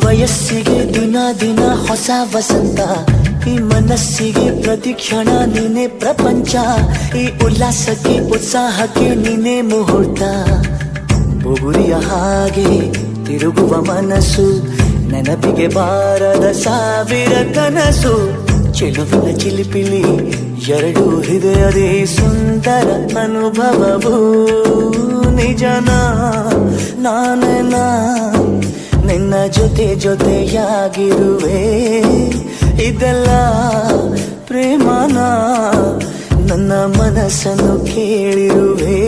ವಯಸ್ಸಿಗೆ ದಿನ ದಿನ ಹೊಸ ವಸಂತ, ಈ ಮನಸ್ಸಿಗೆ ಪ್ರತಿ ಕ್ಷಣ ನೀನೆ ಪ್ರಪಂಚ, ಈ ಉಲ್ಲಾಸಕ್ಕೆ ಉತ್ಸಾಹಕ್ಕೆ ನೀನೆ ಮುಹೂರ್ತ. ಬುಗುರಿಯ ಹಾಗೆ ತಿರುಗುವ ಮನಸ್ಸು, ನೆನಪಿಗೆ ಬಾರದ ಸಾವಿರ ಕನಸು. ಚೆಲುವಿನ ಚಿಲಿಪಿಲಿ ಎರಡು ಹೃದಯದೇ ಸುಂದರ ಅನುಭವವು. ನಿಜನ ನಾನೇನ ನಿನ್ನ ಜೊತೆ ಜೊತೆಯಾಗಿರುವೆ, ಇದೆಲ್ಲ ಪ್ರೇಮನ ನನ್ನ ಮನಸ್ಸನ್ನು ಕೇಳಿರುವೆ.